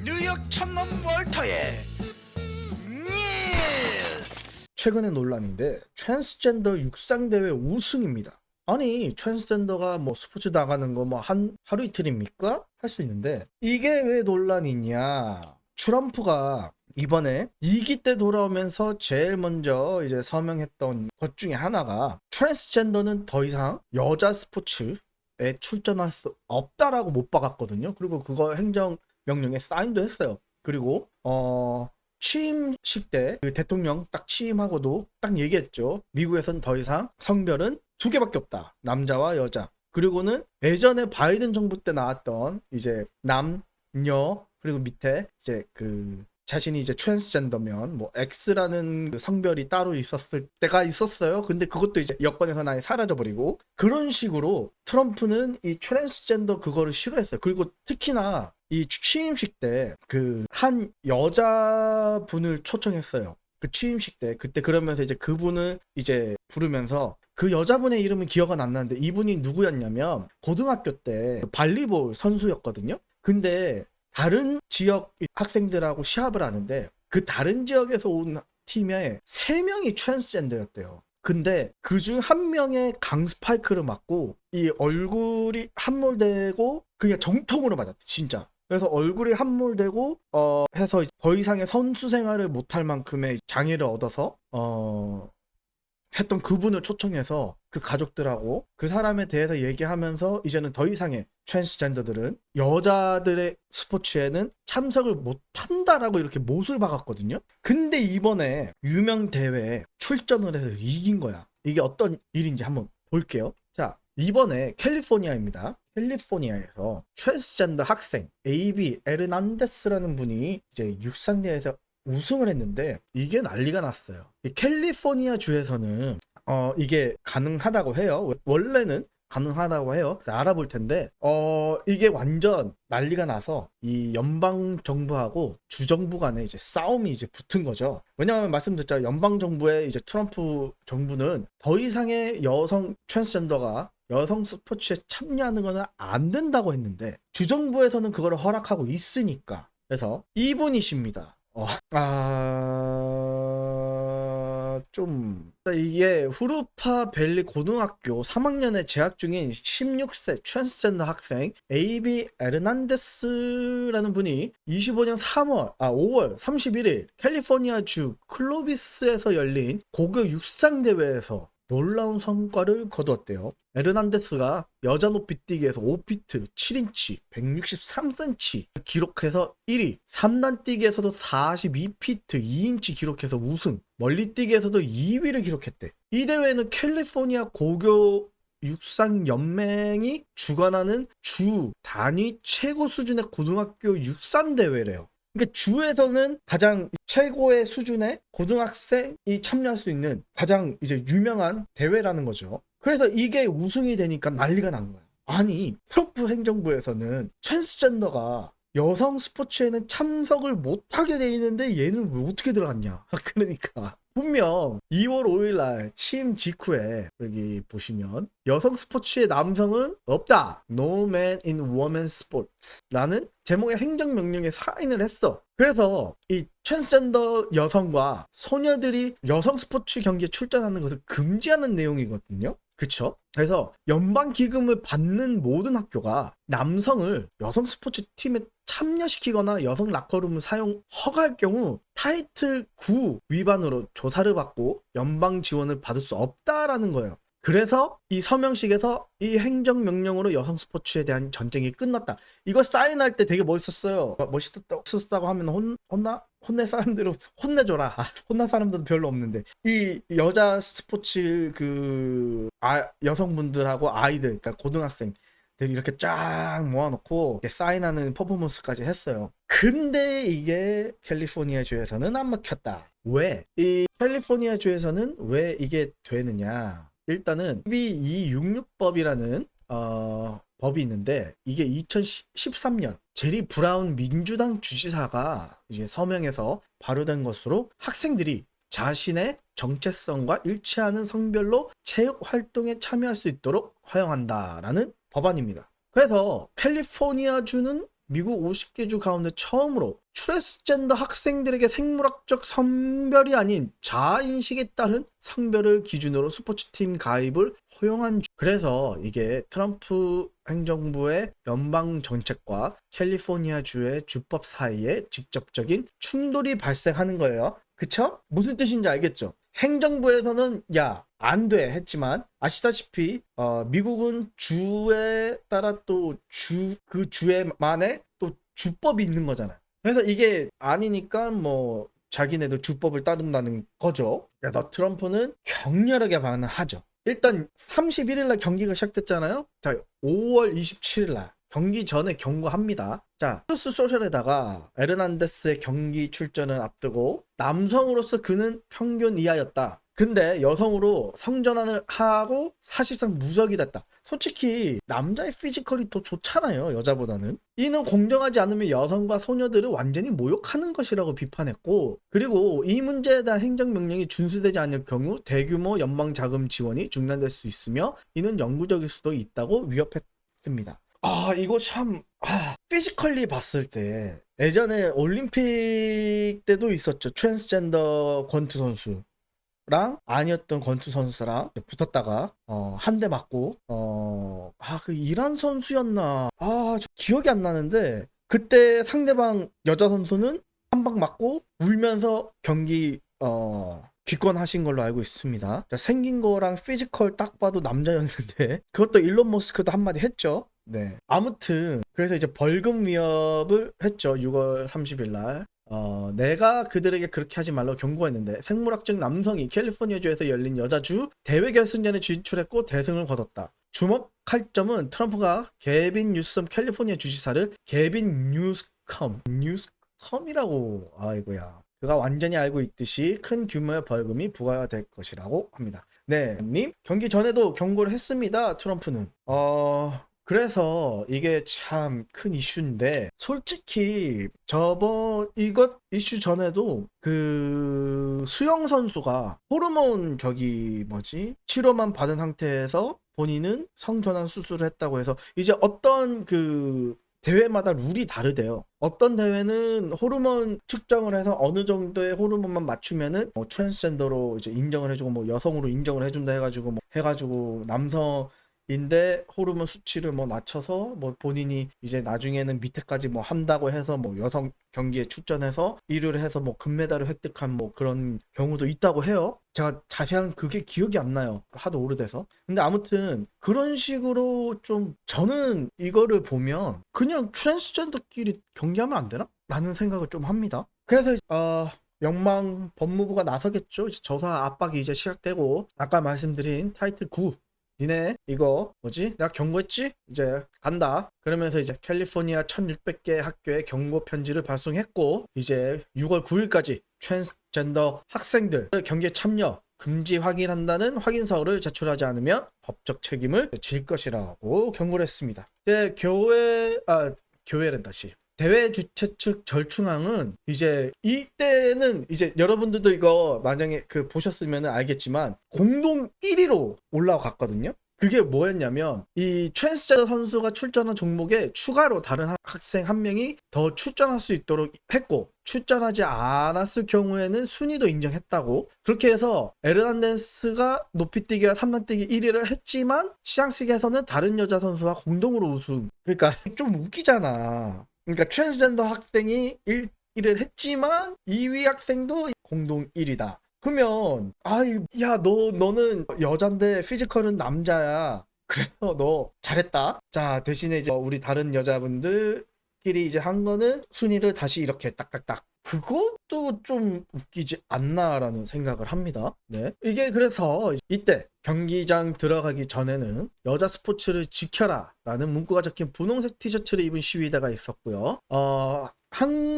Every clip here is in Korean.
뉴욕 촌놈 월터의 뉴스. 최근의 논란인데 트랜스젠더 육상대회 우승입니다. 아니 트랜스젠더가 뭐 스포츠 나가는 거 뭐 하루 이틀입니까? 할 수 있는데 이게 왜 논란이냐. 트럼프가 이번에 2기 때 돌아오면서 제일 먼저 이제 서명했던 것 중에 하나가 트랜스젠더는 더 이상 여자 스포츠에 출전할 수 없다라고 못 박았거든요. 그리고 그거 행정명령에 사인도 했어요. 그리고 취임식 때 그 대통령 딱 취임하고도 딱 얘기했죠. 미국에선 더 이상 성별은 2개밖에 없다. 남자와 여자. 그리고는 예전에 바이든 정부 때 나왔던 이제 남녀 그리고 밑에 이제 그 자신이 이제 트랜스젠더면 뭐 X라는 그 성별이 따로 있었을 때가 있었어요. 근데 그것도 이제 여권에서 아예 사라져버리고 그런 식으로 트럼프는 이 트랜스젠더 그거를 싫어했어요. 그리고 특히나 이 취임식 때 그 한 여자분을 초청했어요. 그 취임식 때 그때 그러면서 이제 그분을 이제 부르면서 그 여자분의 이름은 기억은 안 나는데 이분이 누구였냐면 고등학교 때 발리볼 선수였거든요. 근데 다른 지역 학생들하고 시합을 하는데 그 다른 지역에서 온 팀에 3명이 트랜스젠더였대요. 근데 그중 1명의 강스파이크를 맞고 이 얼굴이 함몰되고 그냥 정통으로 맞았대 진짜. 그래서 얼굴이 함몰되고 해서 더 이상의 선수 생활을 못할 만큼의 장애를 얻어서 했던 그분을 초청해서 그 가족들하고 그 사람에 대해서 얘기하면서 이제는 더 이상의 트랜스젠더들은 여자들의 스포츠에는 참석을 못한다라고 이렇게 못을 박았거든요. 근데 이번에 유명 대회에 출전을 해서 이긴 거야. 이게 어떤 일인지 한번 볼게요. 자, 이번에 캘리포니아입니다. 캘리포니아에서 트랜스젠더 학생 AB 에르난데스라는 분이 이제 육상대회에서 우승을 했는데 이게 난리가 났어요. 이 캘리포니아 주에서는 이게 가능하다고 해요. 원래는 가능하다고 해요. 알아볼 텐데 이게 완전 난리가 나서 이 연방 정부하고 주정부 간에 이제 싸움이 이제 붙은 거죠. 왜냐하면 말씀드렸죠. 연방 정부의 이제 트럼프 정부는 더 이상의 여성 트랜스젠더가 여성 스포츠에 참여하는 거는 안 된다고 했는데 주정부에서는 그걸 허락하고 있으니까. 그래서 이분이십니다. 이게 후르파 밸리 고등학교 3학년에 재학 중인 16세 트랜스젠더 학생 AB 에르난데스라는 분이 25년 5월 31일 캘리포니아주 클로비스에서 열린 고교 육상대회에서 놀라운 성과를 거두었대요. 에르난데스가 여자 높이 뛰기에서 5피트 7인치 163cm 기록해서 1위, 3단 뛰기에서도 42피트 2인치 기록해서 우승, 멀리 뛰기에서도 2위를 기록했대. 이 대회는 캘리포니아 고교 육상 연맹이 주관하는 주 단위 최고 수준의 고등학교 육상 대회래요. 그러니까 주에서는 가장 최고의 수준의 고등학생이 참여할 수 있는 가장 이제 유명한 대회라는 거죠. 그래서 이게 우승이 되니까 난리가 난 거예요. 아니 트럼프 행정부에서는 트랜스젠더가 여성 스포츠에는 참석을 못하게 돼 있는데 얘는 왜 어떻게 들어갔냐. 그러니까 분명 2월 5일 날 취임 직후에 여기 보시면 여성 스포츠에 남성은 없다. No man in women's sports 라는 제목의 행정명령에 사인을 했어. 그래서 이 트랜스젠더 여성과 소녀들이 여성 스포츠 경기에 출전하는 것을 금지하는 내용이거든요. 그쵸? 그래서 연방 기금을 받는 모든 학교가 남성을 여성 스포츠 팀에 참여시키거나 여성 라커룸을 사용 허가할 경우 타이틀 9 위반으로 조사를 받고 연방 지원을 받을 수 없다라는 거예요. 그래서 이 서명식에서 이 행정명령으로 여성 스포츠에 대한 전쟁이 끝났다. 이거 사인할 때 되게 멋있었어요. 멋있었다고 하면 혼낼 사람들은 혼내줘라. 혼날 사람들은 별로 없는데 이 여자 스포츠 여성분들하고 아이들, 그러니까 고등학생들이 이렇게 쫙 모아놓고 이렇게 사인하는 퍼포먼스까지 했어요. 근데 이게 캘리포니아 주에서는 안 먹혔다. 왜? 이 캘리포니아 주에서는 왜 이게 되느냐? 일단은 AB266법이라는 법이 있는데 이게 2013년 제리 브라운 민주당 주지사가 이제 서명해서 발효된 것으로 학생들이 자신의 정체성과 일치하는 성별로 체육 활동에 참여할 수 있도록 허용한다라는 법안입니다. 그래서 캘리포니아주는 미국 50개 주 가운데 처음으로 트랜스젠더 학생들에게 생물학적 성별이 아닌 자아인식에 따른 성별을 기준으로 스포츠팀 가입을 허용한 그래서 이게 트럼프 행정부의 연방 정책과 캘리포니아 주의 주법 사이에 직접적인 충돌이 발생하는 거예요. 그쵸? 무슨 뜻인지 알겠죠? 행정부에서는 야, 안 돼 했지만 아시다시피 미국은 주에 따라 또 그 주에만의 또 주법이 있는 거잖아요. 그래서 이게 아니니까 뭐 자기네들 주법을 따른다는 거죠. 그래서 트럼프는 격렬하게 반응하죠. 일단 31일 날 경기가 시작됐잖아요. 자, 5월 27일 날 경기 전에 경고합니다. 자, 트루스 소셜에다가 에르난데스의 경기 출전을 앞두고 남성으로서 그는 평균 이하였다. 근데 여성으로 성전환을 하고 사실상 무적이 됐다. 솔직히 남자의 피지컬이 더 좋잖아요, 여자보다는. 이는 공정하지 않으면 여성과 소녀들을 완전히 모욕하는 것이라고 비판했고, 그리고 이 문제에 대한 행정명령이 준수되지 않을 경우 대규모 연방 자금 지원이 중단될 수 있으며 이는 영구적일 수도 있다고 위협했습니다. 이거 참 피지컬리 봤을 때 예전에 올림픽 때도 있었죠. 트랜스젠더 권투 선수랑 아니었던 권투 선수랑 붙었다가 한 대 맞고 그 이란 선수였나 저 기억이 안 나는데 그때 상대방 여자 선수는 한 방 맞고 울면서 경기 귀권하신 걸로 알고 있습니다. 생긴 거랑 피지컬 딱 봐도 남자였는데 그것도 일론 머스크도 한마디 했죠. 네. 아무튼 그래서 이제 벌금 위협을 했죠. 6월 30일 날. 내가 그들에게 그렇게 하지 말라고 경고했는데 생물학적 남성이 캘리포니아주에서 열린 여자주 대회 결승전에 진출했고 대승을 거뒀다. 주목할 점은 트럼프가 게빈 뉴섬 캘리포니아 주지사를 게빈 뉴스컴이라고 아이고야. 그가 완전히 알고 있듯이 큰 규모의 벌금이 부과될 것이라고 합니다. 네, 님 경기 전에도 경고를 했습니다. 트럼프는. 그래서 이게 참 큰 이슈인데 솔직히 이것 이슈 전에도 그 수영 선수가 호르몬 치료만 받은 상태에서 본인은 성전환 수술을 했다고 해서 이제 어떤 그 대회마다 룰이 다르대요. 어떤 대회는 호르몬 측정을 해서 어느 정도의 호르몬만 맞추면은 트랜스젠더로 이제 인정을 해주고 여성으로 인정을 해준다 해가지고 남성인데 호르몬 수치를 낮춰서 본인이 이제 나중에는 밑에까지 한다고 해서 여성 경기에 출전해서 1위를 해서 금메달을 획득한 그런 경우도 있다고 해요. 제가 자세한 그게 기억이 안 나요. 하도 오래돼서. 근데 아무튼 그런 식으로 좀 저는 이거를 보면 그냥 트랜스젠더끼리 경기하면 안 되나? 라는 생각을 좀 합니다. 그래서 연방 법무부가 나서겠죠. 이제 저사 압박이 이제 시작되고 아까 말씀드린 타이틀 9 니네 이거 내가 경고했지? 이제 간다. 그러면서 이제 캘리포니아 1600개 학교에 경고 편지를 발송했고 이제 6월 9일까지 트랜스젠더 학생들 경기에 참여 금지 확인한다는 확인서를 제출하지 않으면 법적 책임을 질 것이라고 경고를 했습니다. 이제 대회 주최 측 절충안은 이제 이때는 이제 여러분들도 이거 만약에 보셨으면 알겠지만 공동 1위로 올라갔거든요. 그게 뭐였냐면 이 트랜스젠더 선수가 출전한 종목에 추가로 다른 학생 한 명이 더 출전할 수 있도록 했고 출전하지 않았을 경우에는 순위도 인정했다고. 그렇게 해서 에르난데스가 높이뛰기와 3단뛰기 1위를 했지만 시상식에서는 다른 여자 선수와 공동으로 우승. 그러니까 좀 웃기잖아. 그러니까 트랜스젠더 학생이 1위를 했지만 2위 학생도 공동 1위다. 그러면 너는 여잔데 피지컬은 남자야. 그래서 너 잘했다. 자, 대신에 이제 우리 다른 여자분들끼리 이제 한 거는 순위를 다시 이렇게 딱딱딱. 그것도 좀 웃기지 않나라는 생각을 합니다. 네. 이게 그래서 이때 경기장 들어가기 전에는 여자 스포츠를 지켜라 라는 문구가 적힌 분홍색 티셔츠를 입은 시위대가 있었고요.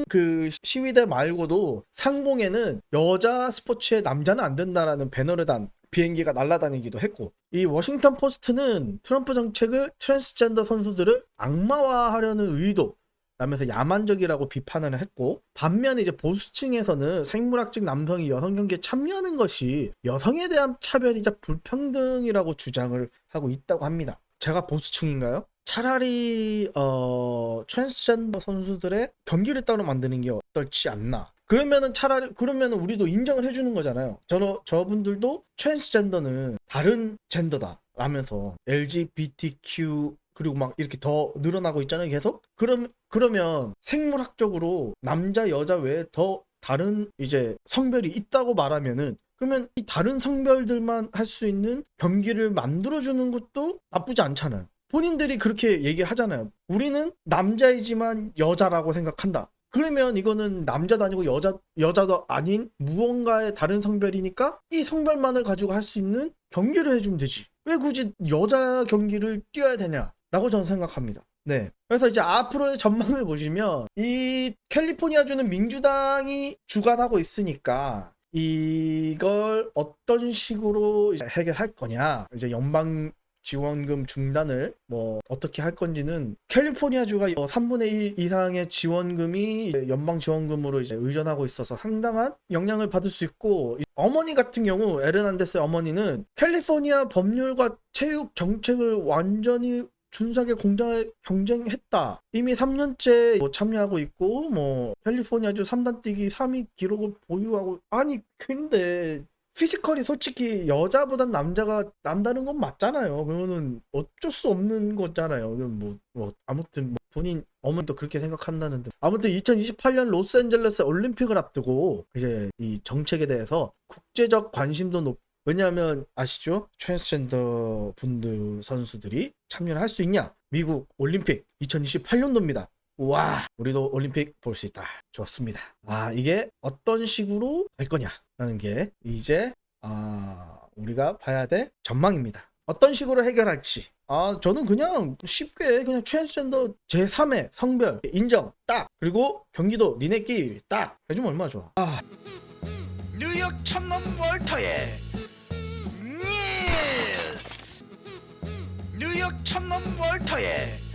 그 시위대 말고도 상공에는 여자 스포츠에 남자는 안 된다라는 배너를 단 비행기가 날아다니기도 했고 이 워싱턴 포스트는 트럼프 정책을 트랜스젠더 선수들을 악마화하려는 의도 라면서 야만적이라고 비판을 했고 반면에 이제 보수층에서는 생물학적 남성이 여성 경기에 참여하는 것이 여성에 대한 차별이자 불평등이라고 주장을 하고 있다고 합니다. 제가 보수층인가요? 차라리 트랜스젠더 선수들의 경기를 따로 만드는 게 어떨지 않나. 그러면은 차라리 그러면은 우리도 인정을 해주는 거잖아요. 저분들도 트랜스젠더는 다른 젠더다 라면서 LGBTQ 그리고 막 이렇게 더 늘어나고 있잖아요, 계속. 그러면 생물학적으로 남자 여자 외에 더 다른 이제 성별이 있다고 말하면은, 그러면 이 다른 성별들만 할 수 있는 경기를 만들어주는 것도 나쁘지 않잖아요. 본인들이 그렇게 얘기를 하잖아요. 우리는 남자이지만 여자라고 생각한다. 그러면 이거는 남자도 아니고 여자도 아닌 무언가의 다른 성별이니까 이 성별만을 가지고 할 수 있는 경기를 해주면 되지. 왜 굳이 여자 경기를 뛰어야 되냐라고 저는 생각합니다. 네. 그래서 이제 앞으로의 전망을 보시면 이 캘리포니아주는 민주당이 주관하고 있으니까 이걸 어떤 식으로 이제 해결할 거냐, 이제 연방 지원금 중단을 뭐 어떻게 할 건지는 캘리포니아주가 3분의 1 이상의 지원금이 이제 연방 지원금으로 이제 의존하고 있어서 상당한 영향을 받을 수 있고, 어머니 같은 경우 에르난데스 어머니는 캘리포니아 법률과 체육 정책을 완전히 준수하게 경쟁했다. 이미 3년째 뭐 참여하고 있고 뭐 캘리포니아주 3단 뛰기 3위 기록을 보유하고. 아니 근데 피지컬이 솔직히 여자보단 남자가 남다른 건 맞잖아요. 그거는 어쩔 수 없는 거잖아요. 이건 뭐 아무튼 뭐 본인 어머니도 그렇게 생각한다는데, 아무튼 2028년 로스앤젤레스 올림픽을 앞두고 이제 이 정책에 대해서 국제적 관심도 왜냐하면 아시죠? 트랜스젠더 분들 선수들이 참여를 할 수 있냐? 미국 올림픽 2028년도입니다. 와, 우리도 올림픽 볼 수 있다. 좋습니다. 이게 어떤 식으로 될 거냐라는 게 이제 우리가 봐야 될 전망입니다. 어떤 식으로 해결할지. 저는 그냥 쉽게 그냥 트랜스젠더 제3의 성별 인정 딱, 그리고 경기도 니네끼리 딱 해주면 얼마나 좋아. 뉴욕 촌놈 월터의 뉴스. 뉴욕 촌놈 월터의